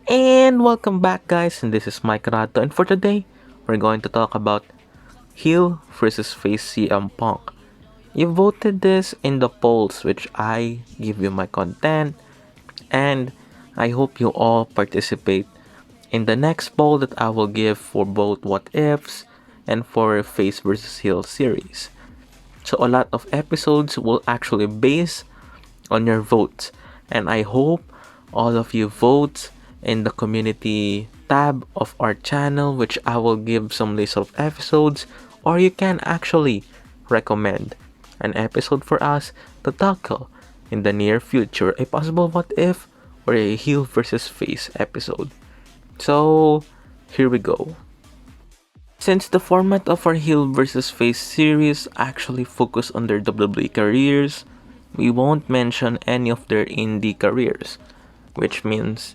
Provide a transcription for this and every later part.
And welcome back, guys. And this is Mikeratto. And for today, we're going to talk about heel versus face CM Punk. You voted this in the polls, which I give you my content, and I hope you all participate in the next poll that I will give for both what ifs and for face versus heel series. So a lot of episodes will actually base on your votes. And I hope all of you vote in the community tab of our channel, which I will give some list of episodes, or you can actually recommend an episode for us to tackle in the near future, a possible what if or a heel versus face episode. So here we go. Since the format of our heel versus face series actually focus on their WWE careers, we won't mention any of their indie careers, which means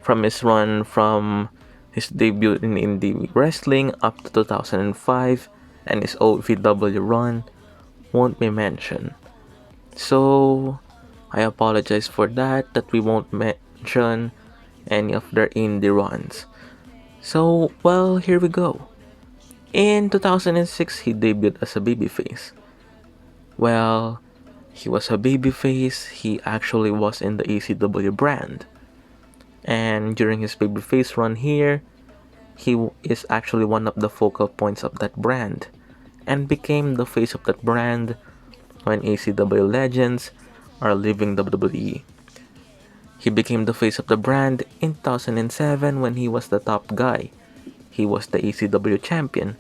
from his run from his debut in indie wrestling up to 2005 and his OVW run won't be mentioned. So I apologize for that we won't mention any of their indie runs. So, well, here we go. In 2006, he debuted as a babyface. Well, he was a babyface, he actually was in the ECW brand. And during his babyface run here, he is actually one of the focal points of that brand and became the face of that brand when ECW legends are leaving WWE. He became the face of the brand in 2007 when he was the top guy. He was the ECW champion.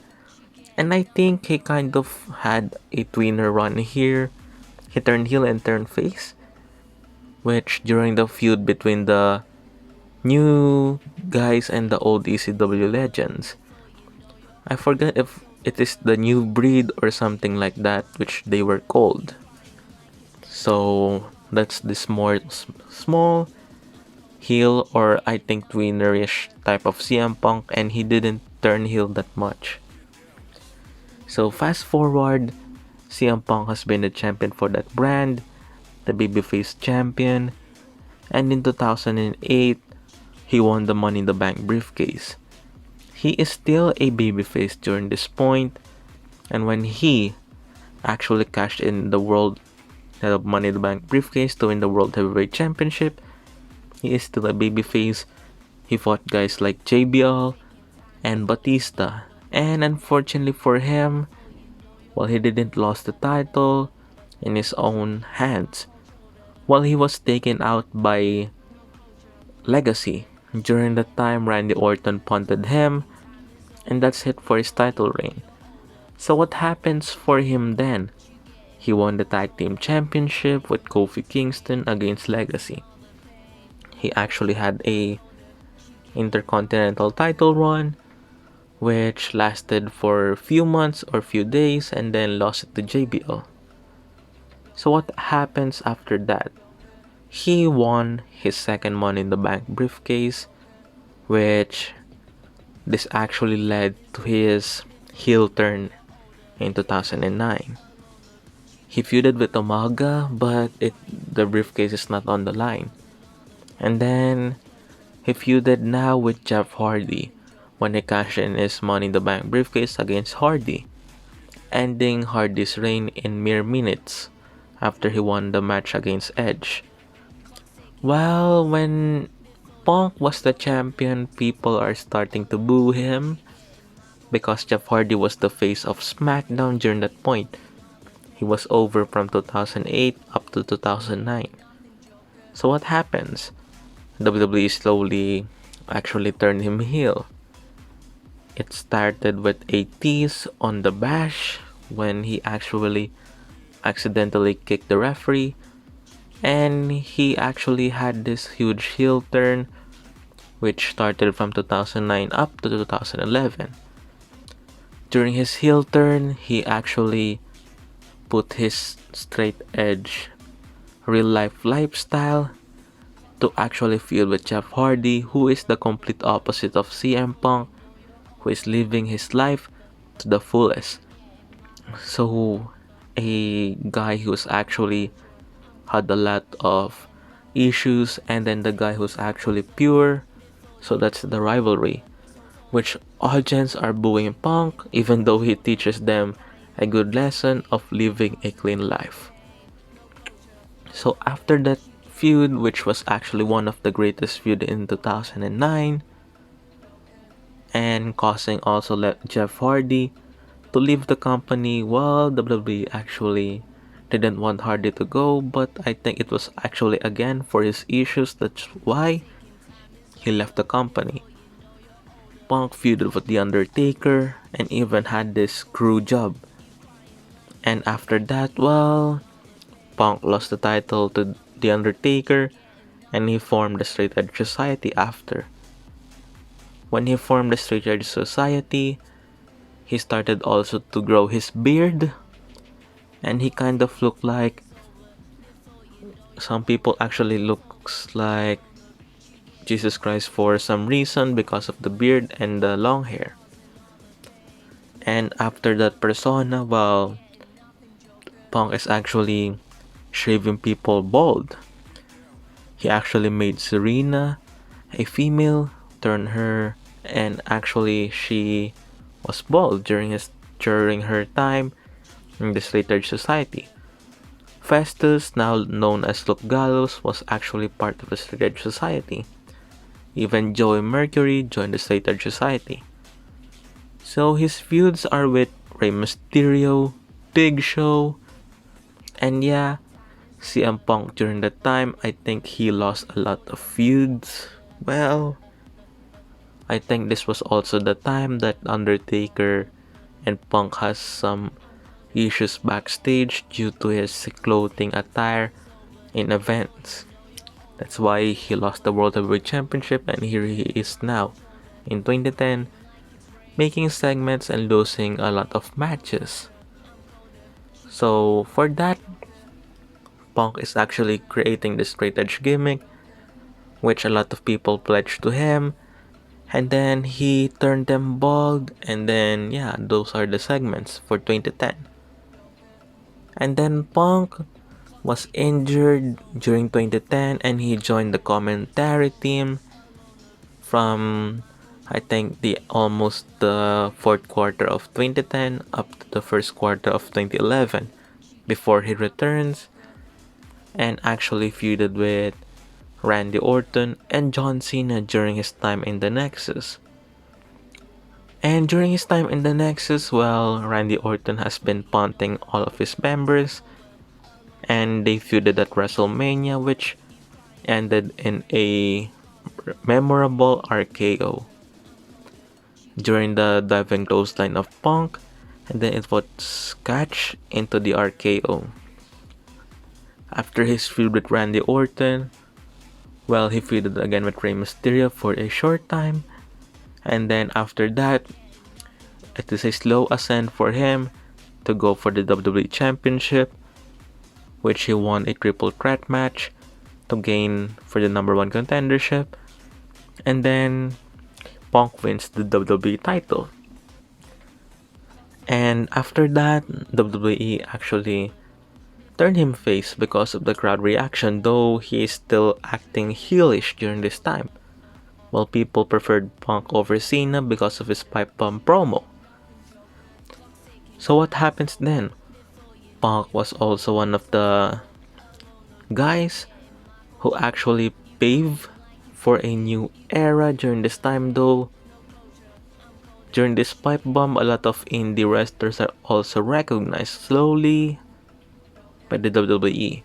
And I think he kind of had a tweener run here. He turned heel and turned face, which during the feud between the new guys and the old ECW legends, I forget if it is the new breed or something like that, which they were called. So that's this more small heel, or I think tweenerish type of CM Punk, and he didn't turn heel that much. So fast forward, CM Punk has been the champion for that brand, the babyface champion, and in 2008, he won the Money in the Bank briefcase. He is still a babyface during this point, and when he actually cashed in the World Money in the Bank briefcase to win the World Heavyweight Championship, he is still a babyface. He fought guys like JBL and Batista, and unfortunately for him, well, he didn't lose the title in his own hands. While he was taken out by Legacy during the time Randy Orton punted him, and that's it for his title reign. So what happens for him then? He won the tag team championship with Kofi Kingston against Legacy. He actually had a intercontinental title run which lasted for a few months or few days and then lost it to JBL. So what happens after that? He won his second Money in the Bank briefcase, which this actually led to his heel turn in 2009. He feuded with Umaga, but the briefcase is not on the line. And then he feuded now with Jeff Hardy when he cashed in his Money in the Bank briefcase against Hardy, ending Hardy's reign in mere minutes after he won the match against Edge. Well, when Punk was the champion, people are starting to boo him because Jeff Hardy was the face of SmackDown during that point. He was over from 2008 up to 2009. So what happens? WWE slowly actually turned him heel. It started with a tease on the Bash when he actually accidentally kicked the referee, and he actually had this huge heel turn which started from 2009 up to 2011. During his heel turn, he actually put his straight edge real life lifestyle to actually feud with Jeff Hardy, who is the complete opposite of CM Punk, who is living his life to the fullest. So a guy who's actually had a lot of issues, and then the guy who's actually pure So that's the rivalry, which audience are booing Punk even though he teaches them a good lesson of living a clean life. So after that feud, which was actually one of the greatest feud in 2009, and causing also Jeff Hardy to leave the company, well, WWE actually didn't want Hardy to go, but I think it was actually again for his issues. That's why he left the company. Punk feuded with The Undertaker and even had this screw job. And after that, well, Punk lost the title to The Undertaker and he formed the Straight Edge Society after. When he formed the Straight Edge Society, he started also to grow his beard and he kind of looked like some people actually looks like Jesus Christ for some reason because of the beard and the long hair. And after that persona, well, Punk is actually shaving people bald. He actually made Serena a female, turned her, and actually she was bald during her time in the Straight Edge Society. Festus, now known as Luke Gallows, was actually part of the Straight Edge Society. Even Joey Mercury joined the Straight Edge Society. So his feuds are with Rey Mysterio, Big Show, and yeah, CM Punk during that time, I think he lost a lot of feuds. Well, I think this was also the time that Undertaker and Punk has some issues backstage due to his clothing attire in events. That's why he lost the World Heavyweight Championship and here he is now in 2010 making segments and losing a lot of matches. So for that, Punk is actually creating the straight edge gimmick, which a lot of people pledged to him, and then he turned them bald, and then yeah, those are the segments for 2010. And then Punk was injured during 2010 and he joined the commentary team from I think the almost the fourth quarter of 2010 up to the first quarter of 2011 before he returns and actually feuded with Randy Orton and John Cena during his time in the Nexus. And during his time in the Nexus, well, Randy Orton has been punting all of his members and they feuded at WrestleMania, which ended in a memorable RKO during the diving clothesline of Punk, and then it was catch into the RKO. After his feud with Randy Orton, well, he feuded again with Rey Mysterio for a short time, and then after that, it is a slow ascent for him to go for the WWE Championship, which he won a triple threat match to gain for the number one contendership, and then Punk wins the WWE title. And after that, WWE actually turned him face because of the crowd reaction, though he is still acting heelish during this time. While people preferred Punk over Cena because of his pipe bomb promo. So what happens then? Punk was also one of the guys who actually paved for a new era during this time, though. During this pipe bomb, a lot of indie wrestlers are also recognized slowly by the WWE.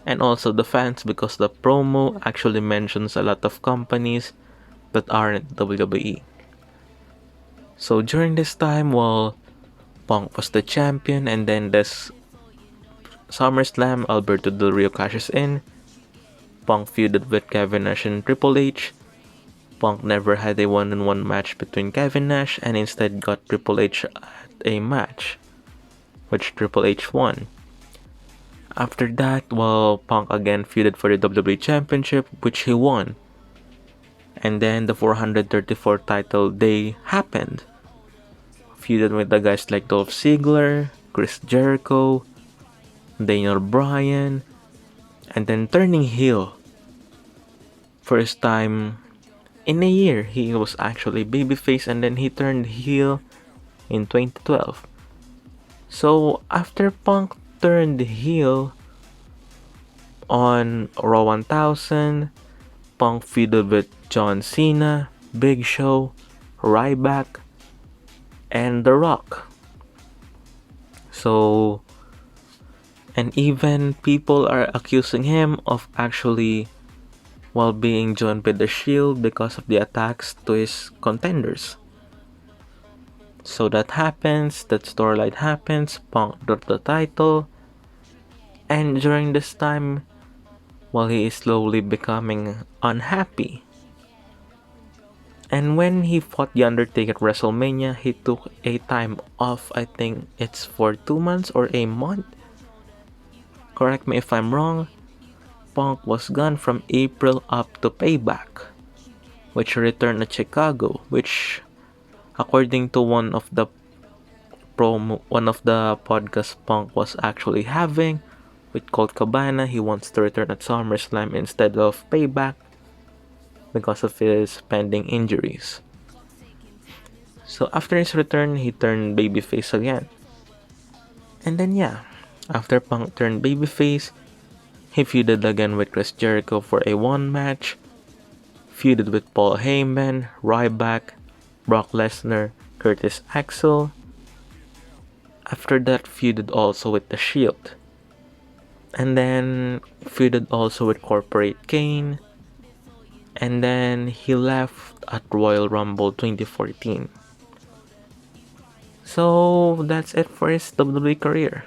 And also the fans because the promo actually mentions a lot of companies that aren't WWE. So during this time, well, Punk was the champion and then this SummerSlam, Alberto Del Rio cashes in. Punk feuded with Kevin Nash and Triple H. Punk never had a one-on-one match between Kevin Nash and instead got Triple H at a match, which Triple H won. After that, well, Punk again feuded for the WWE Championship, which he won. And then the 434 title day happened. Feuded with the guys like Dolph Ziggler, Chris Jericho, Daniel Bryan, and then turning heel. First time in a year, he was actually babyface and then he turned heel in 2012. So after Punk turned heel on Raw 1000, Punk feuded with John Cena, Big Show, Ryback, and The Rock. So, and even people are accusing him of actually being joined by the Shield because of the attacks to his contenders. So that happens, that storyline happens, Punk dropped the title, and during this time, while he is slowly becoming unhappy. And when he fought The Undertaker at WrestleMania, he took a time off. I think it's for 2 months or a month. Correct me if I'm wrong. Punk was gone from April up to Payback, which returned at Chicago, which according to one of the podcasts Punk was actually having with Colt Cabana, he wants to return at SummerSlam instead of Payback because of his pending injuries. So after his return, he turned babyface again. And then after Punk turned babyface, he feuded again with Chris Jericho for a one match, feuded with Paul Heyman, Ryback, Brock Lesnar, Curtis Axel. After that, feuded also with The Shield. And then feuded also with Corporate Kane. And then he left at Royal Rumble 2014. So that's it for his WWE career.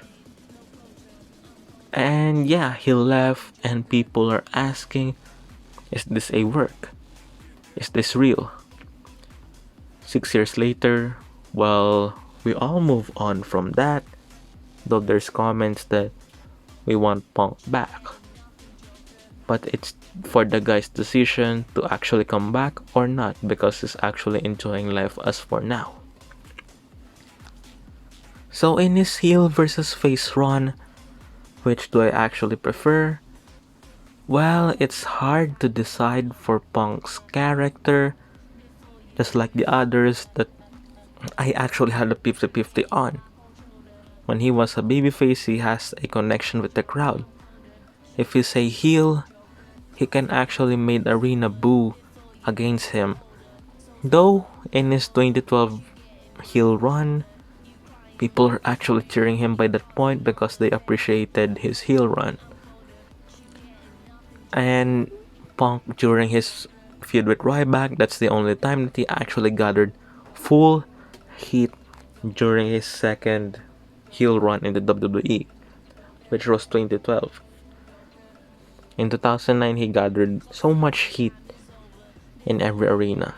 And he left and people are asking, is this a work? Is this real? 6 years later, we all move on from that, though there's comments that we want Punk back. But it's for the guy's decision to actually come back or not, because he's actually enjoying life as for now. So in his heel versus face run, which do I actually prefer? Well, it's hard to decide for Punk's character, just like the others that I actually had a 50-50 on. When he was a babyface, he has a connection with the crowd. If he's a heel, he can actually make arena boo against him. Though in his 2012 heel run, people are actually cheering him by that point because they appreciated his heel run. And Punk during his feud with Ryback, that's the only time that he actually gathered full heat during his second heel run in the WWE, which was 2012. In 2009, he gathered so much heat in every arena.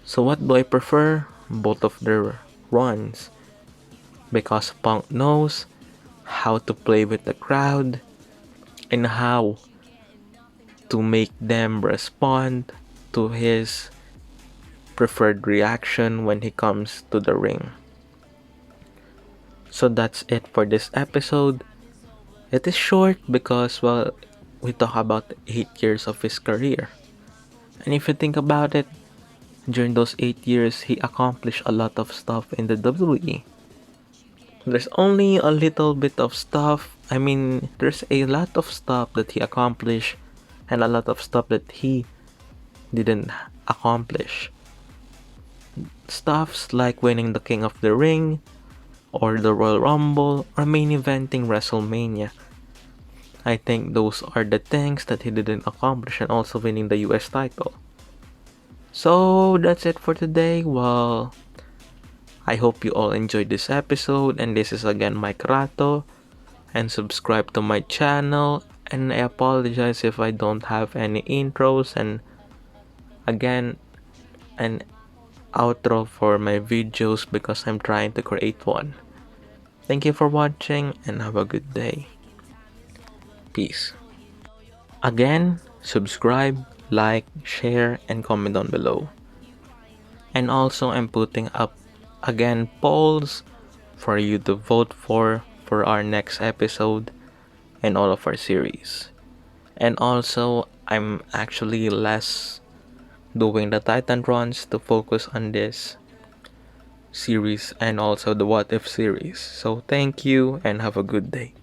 So what do I prefer? Both of their runs. Because Punk knows how to play with the crowd and how to make them respond to his preferred reaction when he comes to the ring. So that's it for this episode. It is short because, we talk about 8 years of his career. And if you think about it, during those 8 years, he accomplished a lot of stuff in the WWE. There's only a little bit of stuff. There's a lot of stuff that he accomplished and a lot of stuff that he didn't accomplish. Stuffs like winning the King of the Ring, or the Royal Rumble, or main eventing WrestleMania. I think those are the things that he didn't accomplish, and also winning the US title. So that's it for today. I hope you all enjoyed this episode, and this is again Mikeratto, and subscribe to my channel, and I apologize if I don't have any intros and again an outro for my videos because I'm trying to create one. Thank you for watching and have a good day. Peace. Again, subscribe, like, share, and comment down below. And also, I'm putting up again polls for you to vote for our next episode and all of our series. And also, I'm actually less doing the Titan runs to focus on this series and also the What If series. So thank you and have a good day.